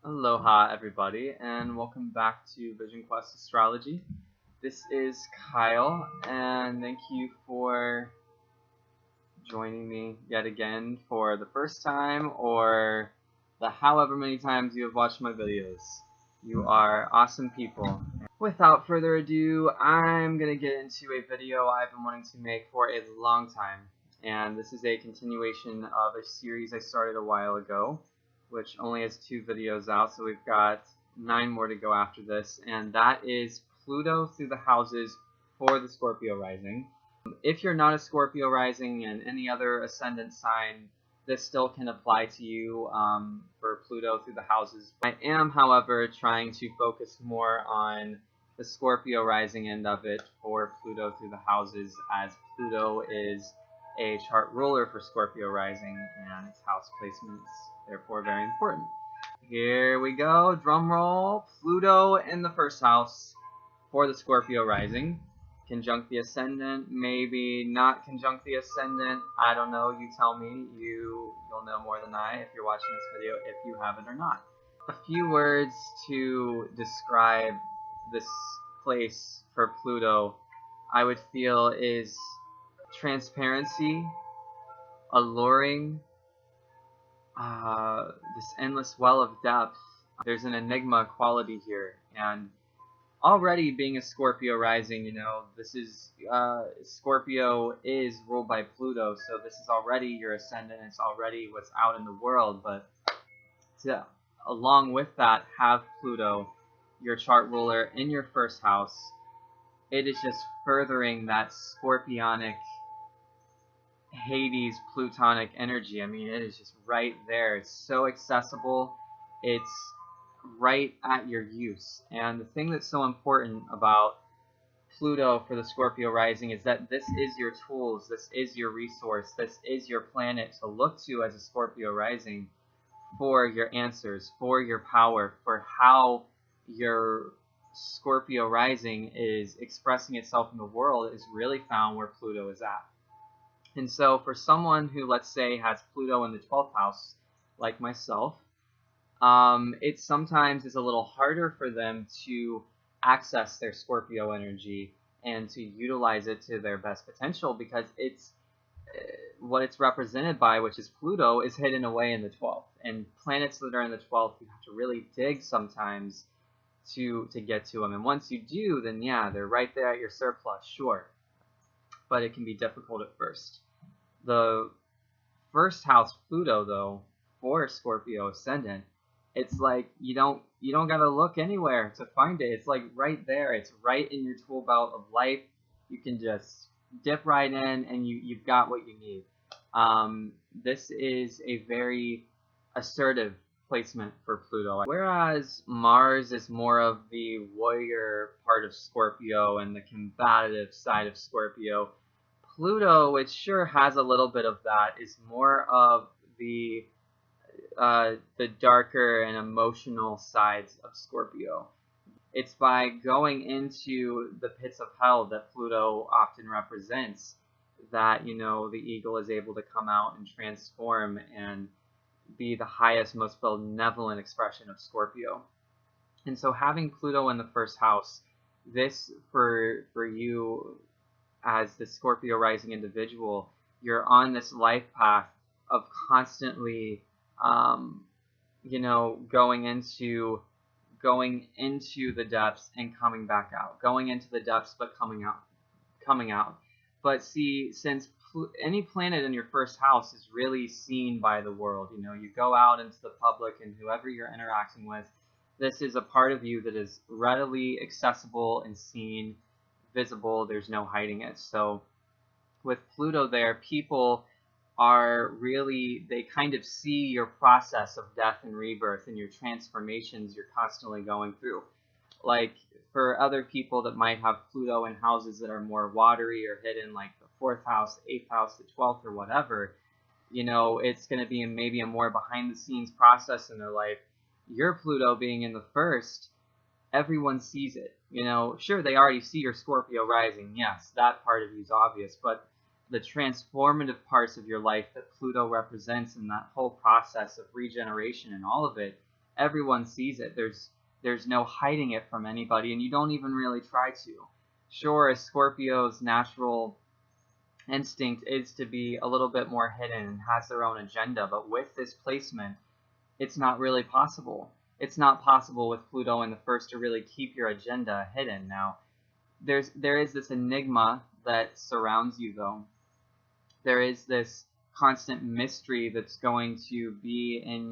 Aloha everybody, and welcome back to Vision Quest Astrology. This is Kyle, and thank you for joining me yet again for the first time or the however many times you have watched my videos. You are awesome people. Without further ado, I'm going to get into a video I've been wanting to make for a long time, and this is a continuation of a series I started a while ago, which only has 2 videos out, so we've got 9 more to go after this, and that is Pluto through the houses for the Scorpio rising. If you're not a Scorpio rising and any other ascendant sign, this still can apply to you for Pluto through the houses. I am, however, trying to focus more on the Scorpio rising end of it for Pluto through the houses, as Pluto is a chart ruler for Scorpio rising, and its house placement is therefore very important. Here we go, drum roll. Pluto in the first house for the Scorpio rising. Conjunct the Ascendant, maybe not conjunct the Ascendant, I don't know, you tell me. You'll know more than I if you're watching this video, if you have it or not. A few words to describe this place for Pluto, I would feel, is transparency, alluring, this endless well of depth. There's an enigma quality here, and already being a Scorpio rising, this is, Scorpio is ruled by Pluto, so this is already your ascendant, it's already what's out in the world, but to, along with that, have Pluto, your chart ruler, in your first house, it is just furthering that scorpionic, Hades, Plutonic energy. I mean, it is just right there. It's so accessible. It's right at your use. And the thing that's so important about Pluto for the Scorpio rising is that this is your tools, this is your resource, this is your planet to look to as a Scorpio rising for your answers, for your power, for how your Scorpio rising is expressing itself in the world is really found where Pluto is at. And so for someone who, let's say, has Pluto in the 12th house, like myself, it sometimes is a little harder for them to access their Scorpio energy and to utilize it to their best potential, because it's what it's represented by, which is Pluto, is hidden away in the 12th. And planets that are in the 12th, you have to really dig sometimes to get to them. And once you do, then yeah, they're right there at your surplus, sure. But it can be difficult at first. The first house Pluto, though, for Scorpio Ascendant, it's like you don't gotta look anywhere to find it. It's like right there. It's right in your tool belt of life. You can just dip right in, and you've got what you need. This is a very assertive placement for Pluto. Whereas Mars is more of the warrior part of Scorpio and the combative side of Scorpio, Pluto, which sure has a little bit of that, is more of the darker and emotional sides of Scorpio. It's by going into the pits of hell that Pluto often represents that, the eagle is able to come out and transform and be the highest, most benevolent expression of Scorpio. And so having Pluto in the first house, this for you as the Scorpio rising individual, you're on this life path of constantly going into the depths and coming back out, going into the depths but coming out. But see, since any planet in your first house is really seen by the world, you go out into the public, and whoever you're interacting with, this is a part of you that is readily accessible and seen, visible. There's no hiding it. So with Pluto there, people are really, they kind of see your process of death and rebirth and your transformations you're constantly going through. Like for other people that might have Pluto in houses that are more watery or hidden, like the 4th house, the 8th house, the 12th, or whatever, it's going to be maybe a more behind the scenes process in their life. Your Pluto being in the first, everyone sees it. Sure, they already see your Scorpio rising. Yes, that part of you is obvious, but the transformative parts of your life that Pluto represents, and that whole process of regeneration and all of it, Everyone sees it. There's no hiding it from anybody, and you don't even really try to. Sure, a Scorpio's natural instinct is to be a little bit more hidden and has their own agenda, but with this placement, it's not really possible. It's not possible with Pluto in the first to really keep your agenda hidden. Now, there is this enigma that surrounds you, though. There is this constant mystery that's going to be in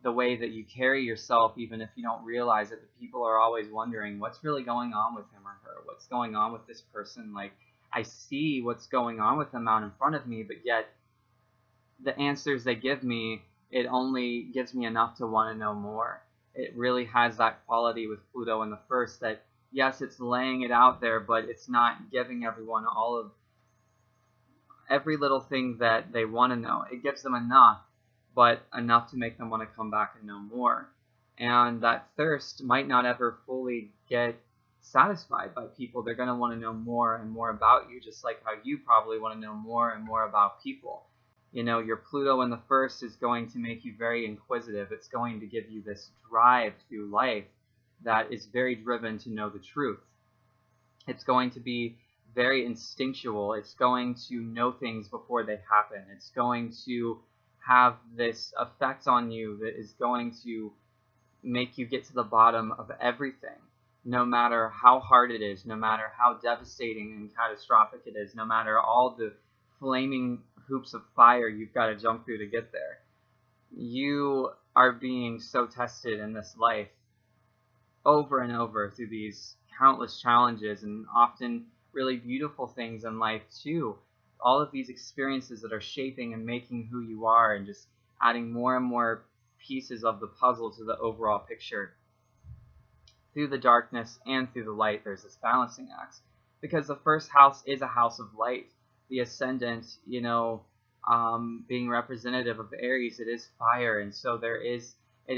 the way that you carry yourself, even if you don't realize it. The people are always wondering what's really going on with him or her, what's going on with this person. Like, I see what's going on with them out in front of me, but yet the answers they give me, it only gives me enough to want to know more. It really has that quality with Pluto in the first that, yes, it's laying it out there, but it's not giving everyone all of every little thing that they want to know. It gives them enough, but enough to make them want to come back and know more. And that thirst might not ever fully get satisfied by people. They're going to want to know more and more about you, just like how you probably want to know more and more about people. You know, your Pluto in the first is going to make you very inquisitive. It's going to give you this drive through life that is very driven to know the truth. It's going to be very instinctual. It's going to know things before they happen. It's going to have this effect on you that is going to make you get to the bottom of everything, no matter how hard it is, no matter how devastating and catastrophic it is, no matter all the flaming hoops of fire you've got to jump through to get there. You are being so tested in this life over and over through these countless challenges, and often really beautiful things in life too. All of these experiences that are shaping and making who you are and just adding more and more pieces of the puzzle to the overall picture. Through the darkness and through the light, there's this balancing act, because the first house is a house of light. The ascendant, being representative of Aries, it is fire, and so it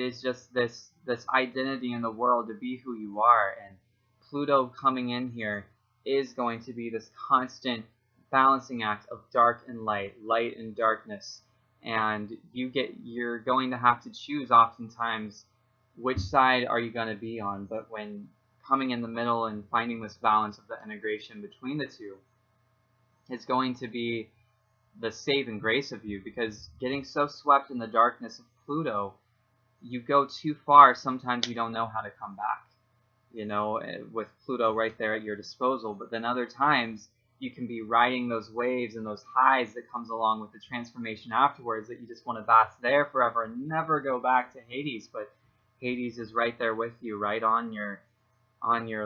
is just this identity in the world to be who you are. And Pluto coming in here is going to be this constant balancing act of dark and light and darkness, and you're going to have to choose oftentimes which side are you going to be on. But when coming in the middle and finding this balance of the integration between the two is going to be the saving grace of you, because getting so swept in the darkness of Pluto, you go too far, sometimes you don't know how to come back, with Pluto right there at your disposal. But then other times you can be riding those waves and those highs that comes along with the transformation afterwards, that you just want to bask there forever and never go back to Hades. But Hades is right there with you, right on your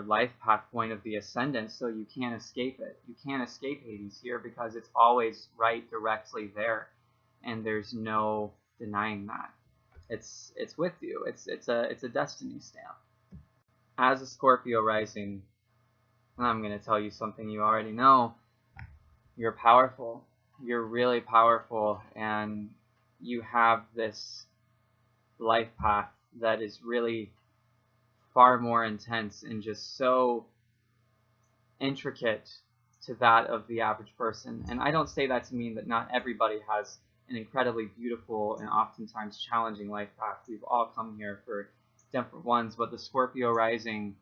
life path point of the ascendant, so you can't escape it. You can't escape Hades here, because it's always right directly there, and there's no denying that. It's with you. It's a destiny stamp. As a Scorpio rising, I'm going to tell you something you already know. You're powerful. You're really powerful, and you have this life path that is really far more intense and just so intricate to that of the average person. And I don't say that to mean that not everybody has an incredibly beautiful and oftentimes challenging life path. We've all come here for different ones, but the Scorpio rising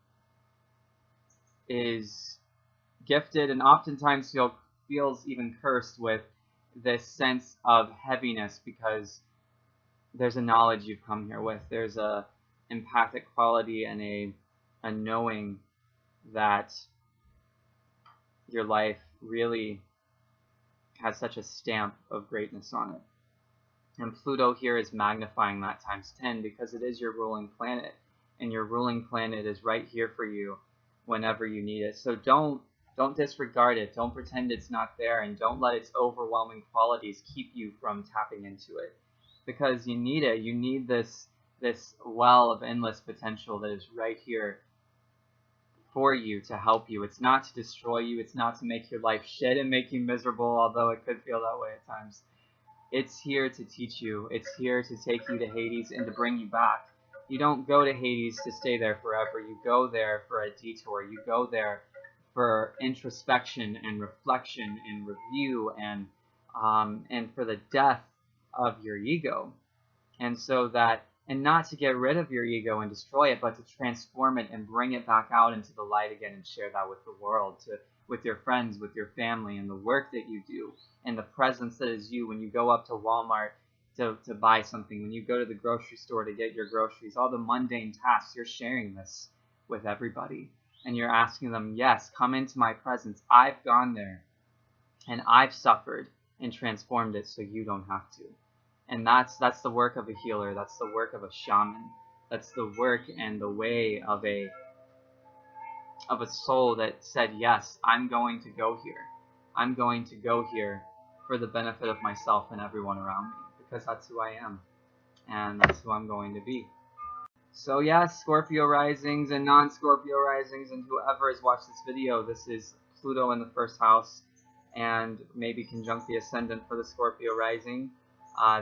is gifted and oftentimes feels even cursed with this sense of heaviness, because there's a knowledge you've come here with. There's a empathic quality and a knowing that your life really has such a stamp of greatness on it. And Pluto here is magnifying that times 10, because it is your ruling planet, and your ruling planet is right here for you whenever you need it. So don't disregard it. Don't pretend it's not there, and don't let its overwhelming qualities keep you from tapping into it, because you need it. You need this well of endless potential that is right here for you to help you. It's not to destroy you. It's not to make your life shit and make you miserable, although it could feel that way at times. It's here to teach you. It's here to take you to Hades and to bring you back. You don't go to Hades to stay there forever. You go there for a detour. You go there for introspection and reflection and review, and for the death of your ego. And so that And not to get rid of your ego and destroy it, but to transform it and bring it back out into the light again and share that with the world, with your friends, with your family, and the work that you do, and the presence that is you when you go up to Walmart to buy something, when you go to the grocery store to get your groceries, all the mundane tasks, you're sharing this with everybody. And you're asking them, yes, come into my presence. I've gone there, and I've suffered and transformed it so you don't have to. And that's the work of a healer. That's the work of a shaman. That's the work and the way of a soul that said, yes, I'm going to go here. I'm going to go here for the benefit of myself and everyone around me, because that's who I am, and that's who I'm going to be. So yes, Scorpio risings and non-Scorpio risings, and whoever has watched this video, this is Pluto in the first house, and maybe conjunct the Ascendant for the Scorpio rising.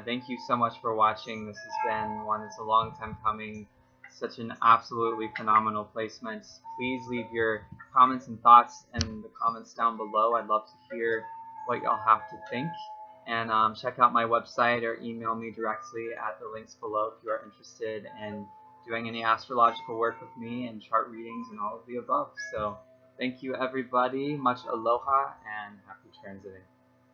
Thank you so much for watching. This has been one that's a long time coming. Such an absolutely phenomenal placement. Please leave your comments and thoughts in the comments down below. I'd love to hear what y'all have to think. And check out my website or email me directly at the links below if you are interested in doing any astrological work with me and chart readings and all of the above. So thank you everybody. Much aloha and happy transiting.